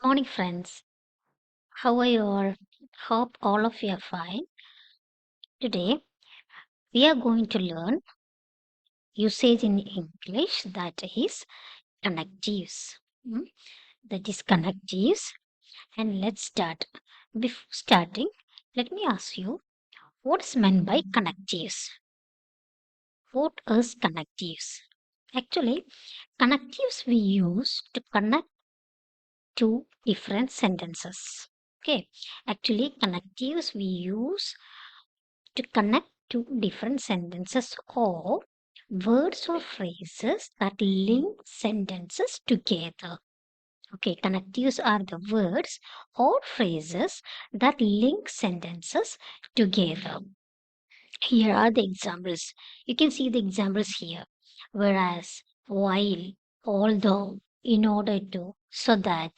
Morning, friends. How are you all? Hope all of you are fine. Today, we are going to learn usage in English that is connectives. Hmm, That is connectives. And let's start. Before starting, let me ask you what is meant by connectives? What is connectives? Actually, connectives we use to connect two different sentences. Okay, actually, connectives we use to connect two different sentences or words or phrases that link sentences together. Okay, connectives are the words or phrases that link sentences together. Here are the examples. You can see the examples here. Whereas, while, although, in order to, so that.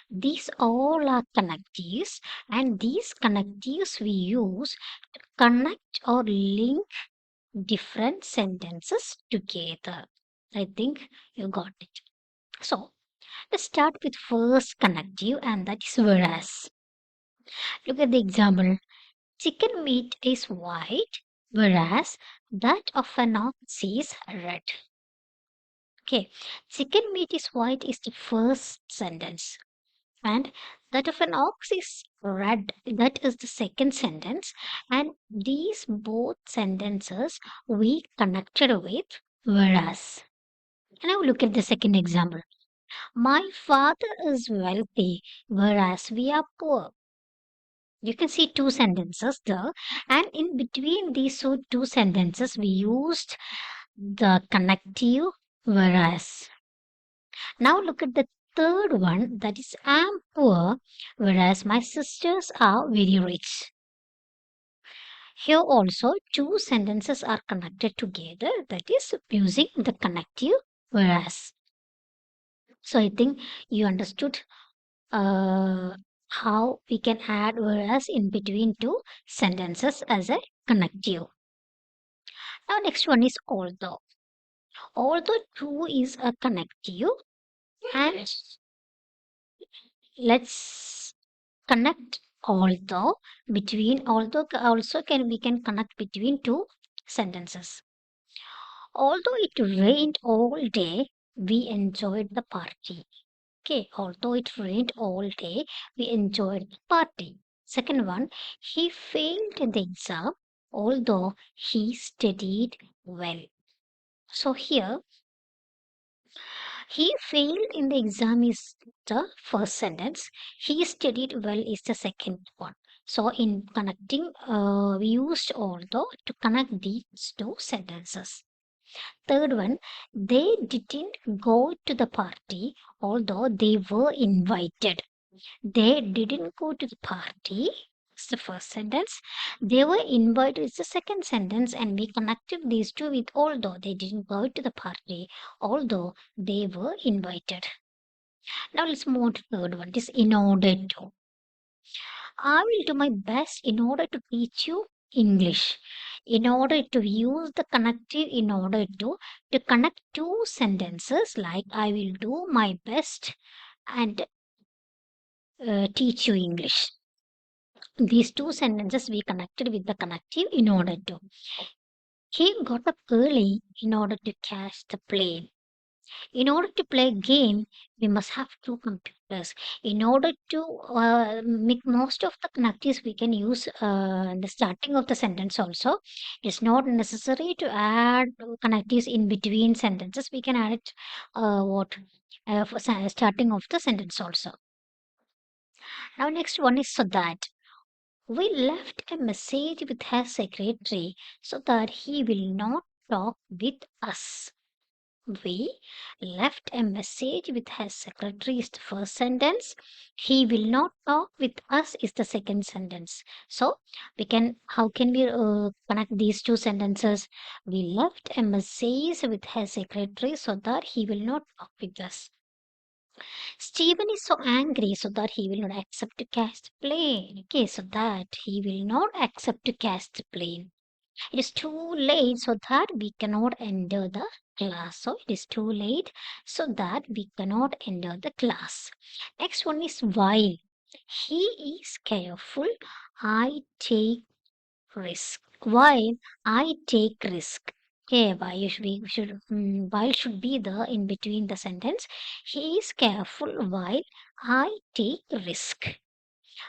These all are connectives, and these connectives we use to connect or link different sentences together. I think you got it. So let's start with first connective, and that is whereas. Look at the example. Chicken meat is white, whereas that of an ox is red. Okay, chicken meat is white is the first sentence, and that of an ox is red. That is the second sentence, and these both sentences we connected with whereas. Now look at the second example. My father is wealthy, whereas we are poor. You can see two sentences there, and in between these two sentences, we used the connective whereas. Now look at the third one, that is I'm poor, whereas my sisters are very rich. Here also two sentences are connected together, that is using the connective whereas. So I think you understood how we can add whereas in between two sentences as a connective. Now next one is although. Although true is a connective, and let's connect although between although also can we can connect between two sentences. Although it rained all day, we enjoyed the party. Okay, although it rained all day, we enjoyed the party. Second one, he failed in the exam, although he studied well. So here, he failed in the exam is the first sentence. He studied well is the second one. So in connecting, we used although to connect these two sentences. Third one, they didn't go to the party, although they were invited. They didn't go to the party. It's the first sentence. They were invited. It's the second sentence, and we connected these two with although they didn't go to the party, although they were invited. Now let's move on to the third one. This in order to. I will do my best in order to teach you English. In order to use the connective in order to connect two sentences like I will do my best and teach you English. These two sentences we connected with the connective in order to. He got up early in order to catch the plane. In order to play a game, we must have two computers. In order to make most of the connectives, we can use the starting of the sentence also. It's not necessary to add connectives in between sentences. We can add it for starting of the sentence also. Now next one is so that. We left a message with her secretary so that he will not talk with us. We left a message with her secretary is the first sentence. He will not talk with us is the second sentence. So how can we connect these two sentences? We left a message with her secretary so that he will not talk with us. Stephen is so angry so that he will not accept to catch the plane. Okay, so that he will not accept to catch the plane. It is too late so that we cannot enter the class. So it is too late so that we cannot enter the class. Next one is while. He is careful. I take risk. While I take risk. Okay, while should be the in between the sentence. He is careful while I take risk.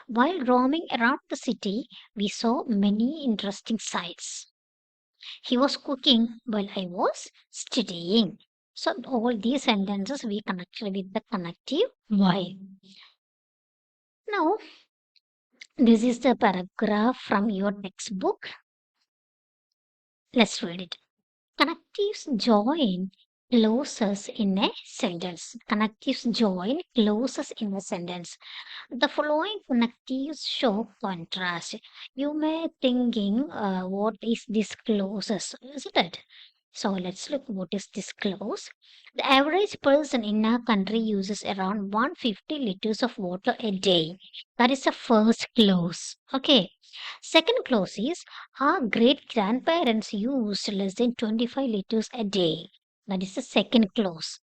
While roaming around the city, we saw many interesting sights. He was cooking while I was studying. So all these sentences we connected with the connective while. Now, this is the paragraph from your textbook. Let's read it. Connectives join clauses in a sentence. Connectives join clauses in a sentence. The following connectives show contrast. You may thinking, what is this clauses, isn't it? So let's look what is this clause. The average person in our country uses around 150 liters of water a day. That is the first clause. Okay. Second clause is our great grandparents used less than 25 liters a day. That is the second clause.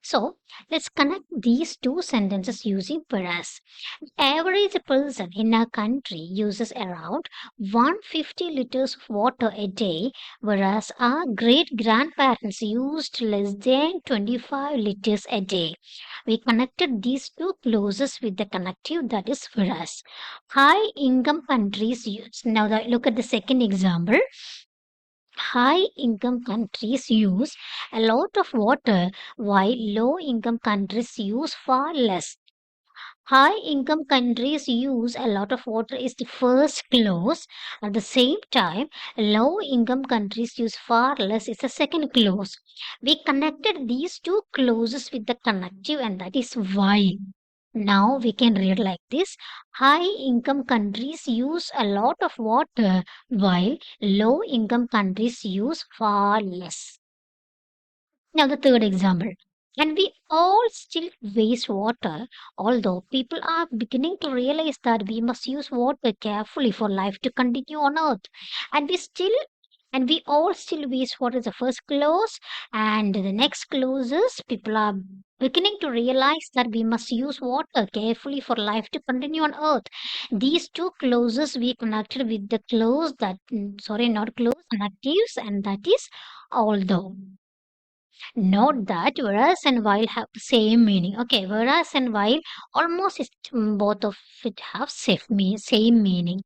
So let's connect these two sentences using whereas. Average person in our country uses around 150 liters of water a day, whereas our great grandparents used less than 25 liters a day. We connected these two clauses with the connective that is whereas. High income countries use. Now look at the second example. High income countries use a lot of water while low income countries use far less. High income countries use a lot of water is the first clause. At the same time, low income countries use far less is the second clause. We connected these two clauses with the connective and that is why. Now we can read like this. High income countries use a lot of water while low income countries use far less. Now, the third example. And we all still waste water, although people are beginning to realize that we must use water carefully for life to continue on earth. And we all still waste water is the first clause, and the next clause is people are beginning to realize that we must use water carefully for life to continue on earth. These two clauses we connected with the clause that, sorry, not clause, connectives, and that is although. Note that whereas and while have the same meaning. Okay, whereas and while almost both of it have same meaning.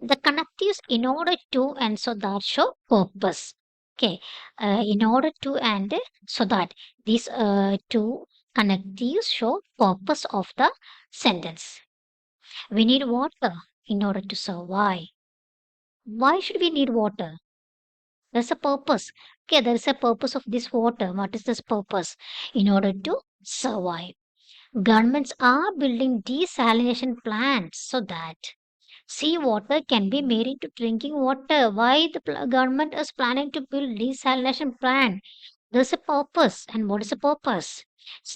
The connectives in order to and so that show purpose. Okay, in order to and so that these two connectives show purpose of the sentence. We need water in order to survive. Why should we need water? There's a purpose. Okay, there is a purpose of this water. What is this purpose? In order to survive. Governments are building desalination plants so that seawater can be made into drinking water. Why the government is planning to build desalination plant? There's a purpose. And what is the purpose?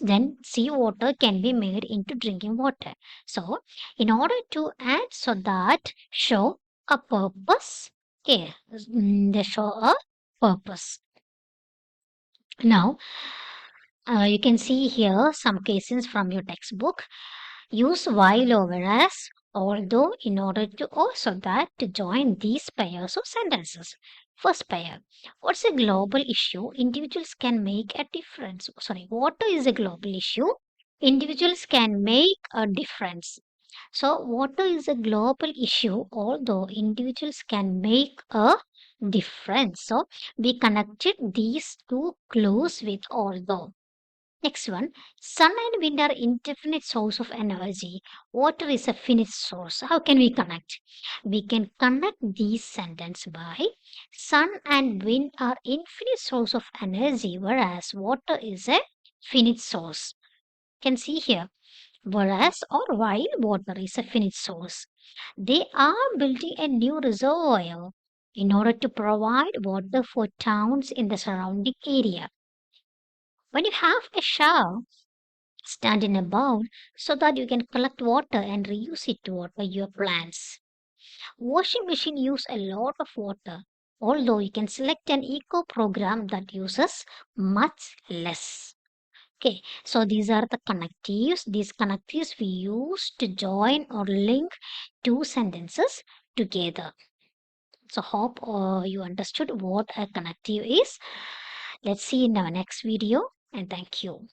Then seawater can be made into drinking water. So, in order to add so that show a purpose. Okay, they show a purpose. Now, you can see here some cases from your textbook. Use while or whereas, although in order to also that to join these pairs of sentences. First pair. What's a global issue? Individuals can make a difference. Sorry, water is a global issue. Individuals can make a difference. So, water is a global issue, although individuals can make a difference. So, we connected these two clues with although. Next one, sun and wind are indefinite source of energy. Water is a finite source. How can we connect? We can connect these sentence by sun and wind are infinite source of energy, whereas water is a finite source. You can see here, whereas or while water is a finite source. They are building a new reservoir in order to provide water for towns in the surrounding area. When you have a shower, stand in a bowl so that you can collect water and reuse it to water your plants. Washing machine use a lot of water, although you can select an eco program that uses much less. Okay, so these are the connectives. These connectives we use to join or link two sentences together. So hope you understood what a connective is. Let's see in our next video, and thank you.